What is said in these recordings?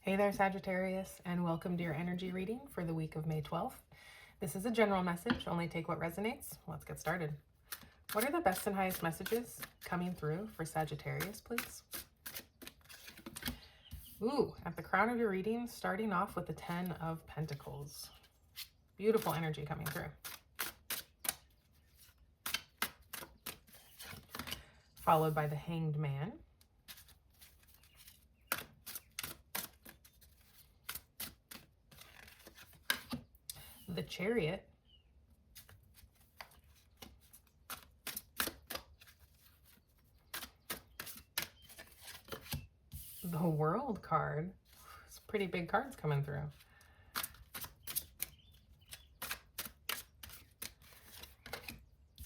Hey there, Sagittarius, and welcome to your energy reading for the week of May 12th. This is a general message, only take what resonates. Let's get started. What are the best and highest messages coming through for Sagittarius, please? Ooh, at the crown of your reading, starting off with the 10 of Pentacles. Beautiful energy coming through. Followed by the Hanged Man. The Chariot. The World card. It's pretty big cards coming through.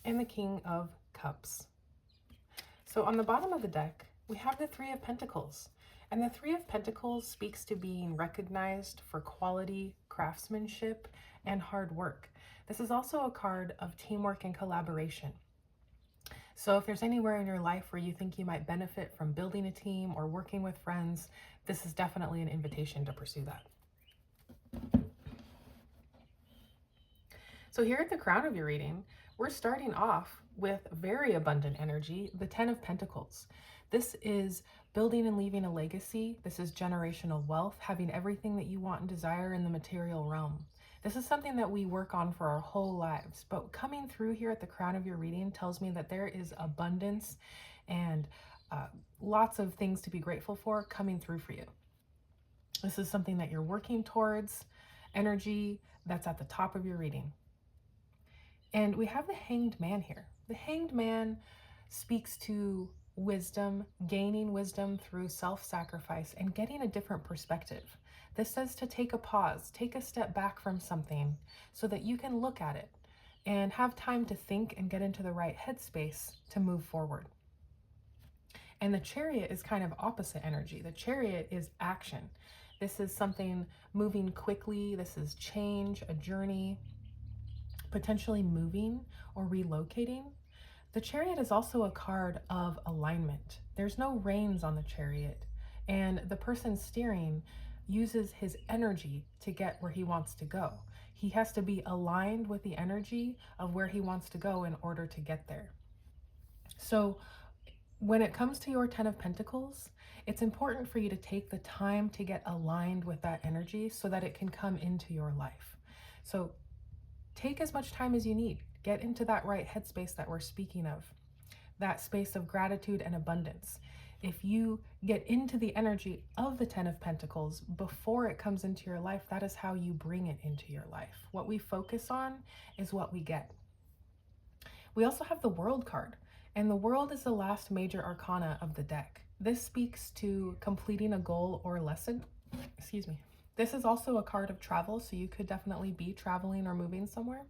And the King of Cups. So on the bottom of the deck, we have the Three of Pentacles. And the Three of Pentacles speaks to being recognized for quality, craftsmanship, and hard work. This is also a card of teamwork and collaboration. So if there's anywhere in your life where you think you might benefit from building a team or working with friends, this is definitely an invitation to pursue that. So here at the crown of your reading, we're starting off with very abundant energy, the 10 of Pentacles. This is building and leaving a legacy. This is generational wealth, having everything that you want and desire in the material realm. This is something that we work on for our whole lives, but coming through here at the crown of your reading tells me that there is abundance and lots of things to be grateful for coming through for you. This is something that you're working towards, energy that's at the top of your reading. And we have the Hanged Man here. The Hanged Man speaks to wisdom, gaining wisdom through self-sacrifice and getting a different perspective. This says to take a pause, take a step back from something so that you can look at it and have time to think and get into the right headspace to move forward. And the Chariot is kind of opposite energy. The Chariot is action. This is something moving quickly. This is change, a journey, potentially moving or relocating. The Chariot is also a card of alignment. There's no reins on the Chariot, and the person steering uses his energy to get where he wants to go. He has to be aligned with the energy of where he wants to go in order to get there. So when it comes to your 10 of Pentacles, it's important for you to take the time to get aligned with that energy so that it can come into your life. So take as much time as you need. Get into that right headspace that we're speaking of, that space of gratitude and abundance. If you get into the energy of the 10 of Pentacles before it comes into your life, that is how you bring it into your life. What we focus on is what we get. We also have the World card, and the World is the last major arcana of the deck. This speaks to completing a goal or lesson. Excuse me. This is also a card of travel, so you could definitely be traveling or moving somewhere.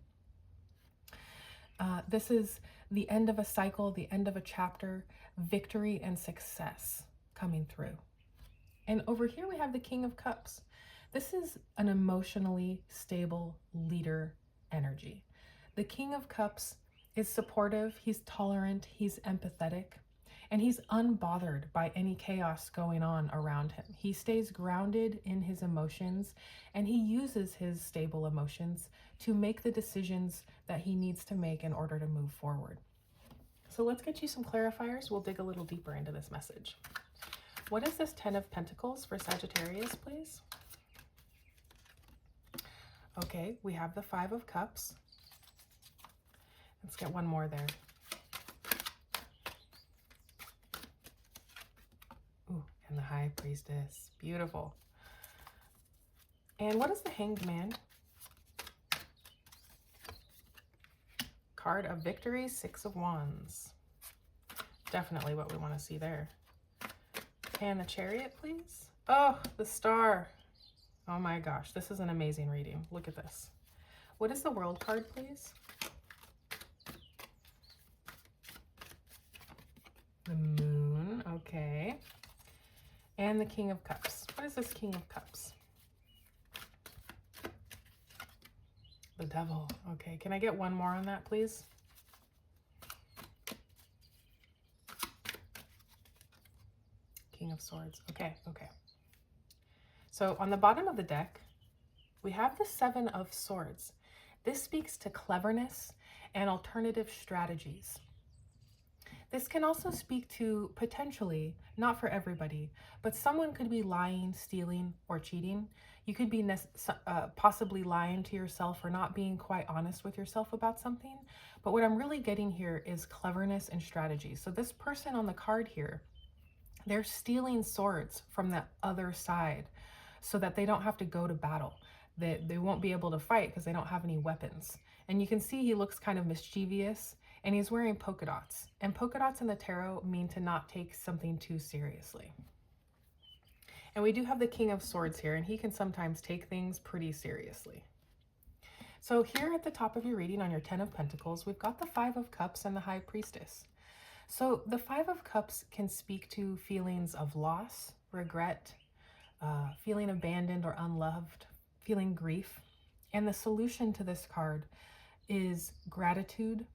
This is the end of a cycle, the end of a chapter, victory and success coming through. And over here we have the King of Cups. This is an emotionally stable leader energy. The King of Cups is supportive, he's tolerant, he's empathetic, and he's unbothered by any chaos going on around him. He stays grounded in his emotions, and he uses his stable emotions to make the decisions that he needs to make in order to move forward. So let's get you some clarifiers. We'll dig a little deeper into this message. What is this 10 of Pentacles for Sagittarius, please? Okay, we have the 5 of Cups. Let's get one more there. Ooh, and the High Priestess. Beautiful. And what is the Hanged Man? Card of Victory, 6 of Wands. Definitely what we want to see there. And the Chariot, please. Oh, the Star. Oh my gosh, this is an amazing reading. Look at this. What is the World card, please? The Moon, okay. And the King of Cups. What is this King of Cups? The Devil. Okay, can I get one more on that, please? King of Swords. Okay, okay. So on the bottom of the deck, we have the Seven of Swords. This speaks to cleverness and alternative strategies. This can also speak to potentially, not for everybody, but someone could be lying, stealing, or cheating. You could be possibly lying to yourself or not being quite honest with yourself about something. But what I'm really getting here is cleverness and strategy. So this person on the card here, they're stealing swords from the other side so that they don't have to go to battle. They won't be able to fight because they don't have any weapons. And you can see he looks kind of mischievous, and he's wearing polka dots. And polka dots in the tarot mean to not take something too seriously. And we do have the King of Swords here, and he can sometimes take things pretty seriously. So here at the top of your reading on your Ten of Pentacles, we've got the Five of Cups and the High Priestess. So the Five of Cups can speak to feelings of loss, regret, feeling abandoned or unloved, feeling grief. And the solution to this card is gratitude,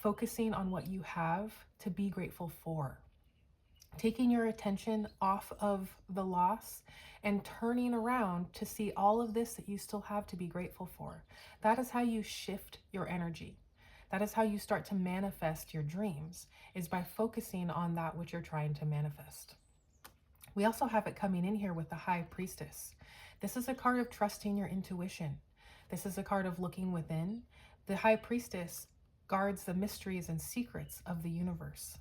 focusing on what you have to be grateful for. Taking your attention off of the loss and turning around to see all of this that you still have to be grateful for. That is how you shift your energy. That is how you start to manifest your dreams, is by focusing on that which you're trying to manifest. We also have it coming in here with the High Priestess. This is a card of trusting your intuition. This is a card of looking within. The High Priestess guards the mysteries and secrets of the universe.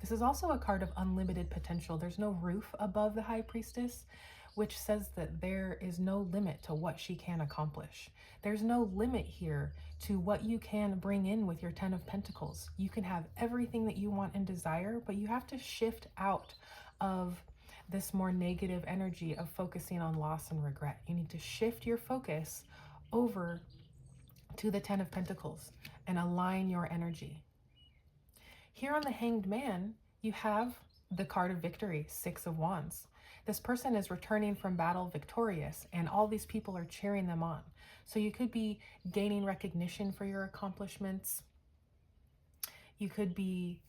This is also a card of unlimited potential. There's no roof above the High Priestess, which says that there is no limit to what she can accomplish. There's no limit here to what you can bring in with your Ten of Pentacles. You can have everything that you want and desire, but you have to shift out of this more negative energy of focusing on loss and regret. You need to shift your focus over to the Ten of Pentacles and align your energy. Here on the Hanged Man, you have the card of victory, Six of Wands. This person is returning from battle victorious, and all these people are cheering them on. So you could be gaining recognition for your accomplishments. You could be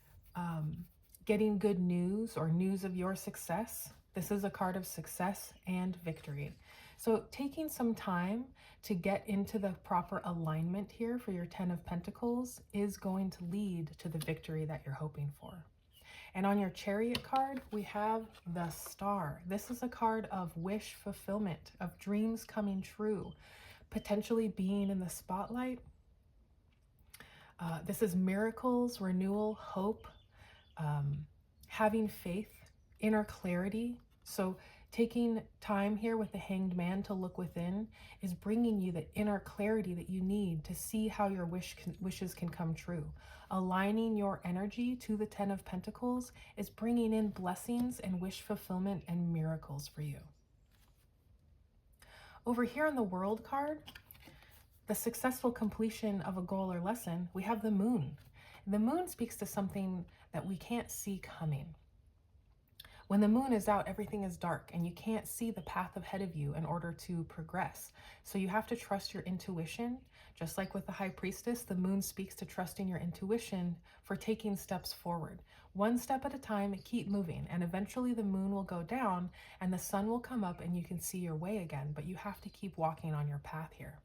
getting good news or news of your success. This is a card of success and victory. So taking some time to get into the proper alignment here for your Ten of Pentacles is going to lead to the victory that you're hoping for. And on your Chariot card, we have the Star. This is a card of wish fulfillment, of dreams coming true, potentially being in the spotlight. This is miracles, renewal, hope, having faith, inner clarity. So taking time here with the Hanged Man to look within is bringing you the inner clarity that you need to see how your wishes can come true. Aligning your energy to the Ten of Pentacles is bringing in blessings and wish fulfillment and miracles for you. Over here on the World card, the successful completion of a goal or lesson, we have the Moon. The Moon speaks to something that we can't see coming. When the moon is out, everything is dark and you can't see the path ahead of you in order to progress. So you have to trust your intuition. Just like with the High Priestess, the moon speaks to trusting your intuition for taking steps forward. One step at a time, keep moving, and eventually the moon will go down and the sun will come up and you can see your way again, but you have to keep walking on your path here.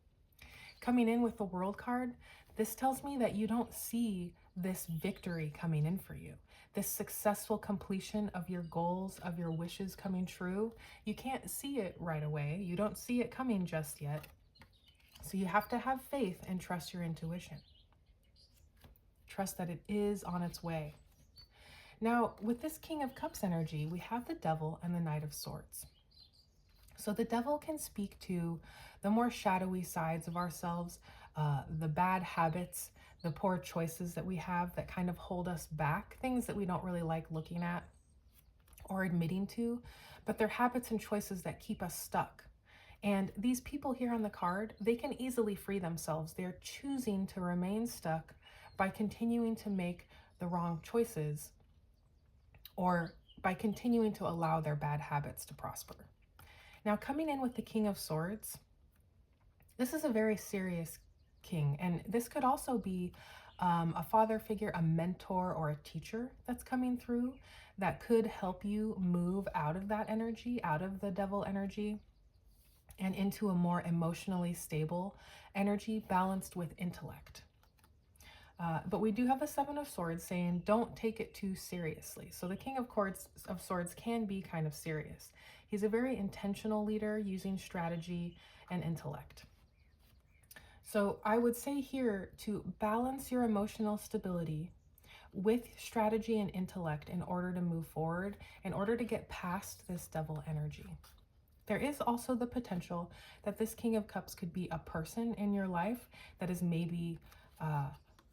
Coming in with the World card, this tells me that you don't see this victory coming in for you. This successful completion of your goals, of your wishes coming true, you can't see it right away. You don't see it coming just yet. So you have to have faith and trust your intuition. Trust that it is on its way. Now, with this King of Cups energy, we have the Devil and the Knight of Swords. So the Devil can speak to the more shadowy sides of ourselves, the bad habits, the poor choices that we have that kind of hold us back, things that we don't really like looking at or admitting to, but they're habits and choices that keep us stuck. And these people here on the card, they can easily free themselves. They're choosing to remain stuck by continuing to make the wrong choices or by continuing to allow their bad habits to prosper. Now, coming in with the King of Swords, this is a very serious king, and this could also be a father figure, a mentor, or a teacher that's coming through that could help you move out of that energy, out of the devil energy, and into a more emotionally stable energy balanced with intellect. But we do have the Seven of Swords saying don't take it too seriously. So the King of Swords can be kind of serious. He's a very intentional leader using strategy and intellect. So I would say here to balance your emotional stability with strategy and intellect in order to move forward, in order to get past this devil energy. There is also the potential that this King of Cups could be a person in your life that is maybe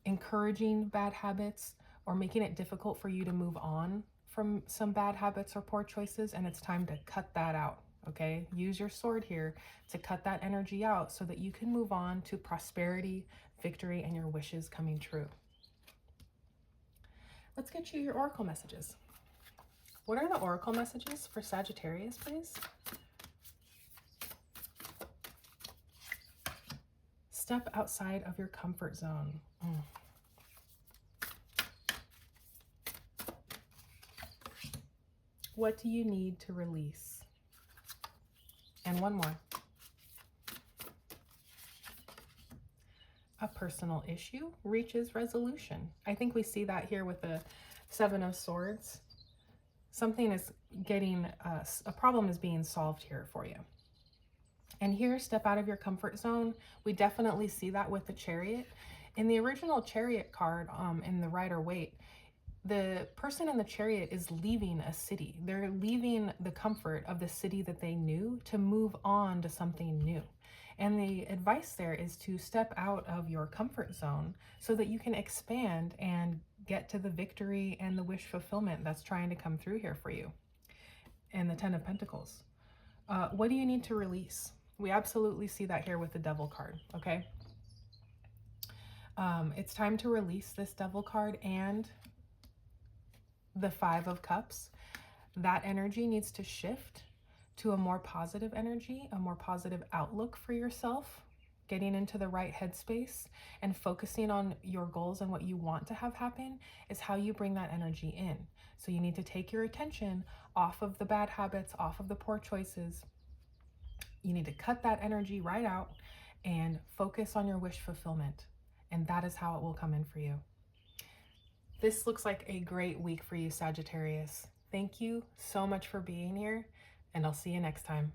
encouraging bad habits or making it difficult for you to move on from some bad habits or poor choices, and it's time to cut that out. Okay, use your sword here to cut that energy out so that you can move on to prosperity, victory, and your wishes coming true. Let's get you your oracle messages. What are the oracle messages for Sagittarius, please? Step outside of your comfort zone. What do you need to release? And one more. A personal issue reaches resolution. I think we see that here with the Seven of Swords. Something is getting, a problem is being solved here for you. And here, step out of your comfort zone. We definitely see that with the Chariot. In the original Chariot card, in the Rider-Waite, the person in the Chariot is leaving a city. They're leaving the comfort of the city that they knew to move on to something new. And the advice there is to step out of your comfort zone so that you can expand and get to the victory and the wish fulfillment that's trying to come through here for you. And the Ten of Pentacles. What do you need to release? We absolutely see that here with the Devil card, okay? It's time to release this Devil card and the Five of Cups. That energy needs to shift to a more positive energy, a more positive outlook for yourself, getting into the right headspace and focusing on your goals and what you want to have happen is how you bring that energy in. So you need to take your attention off of the bad habits, off of the poor choices. You need to cut that energy right out and focus on your wish fulfillment. And that is how it will come in for you. This looks like a great week for you, Sagittarius. Thank you so much for being here, and I'll see you next time.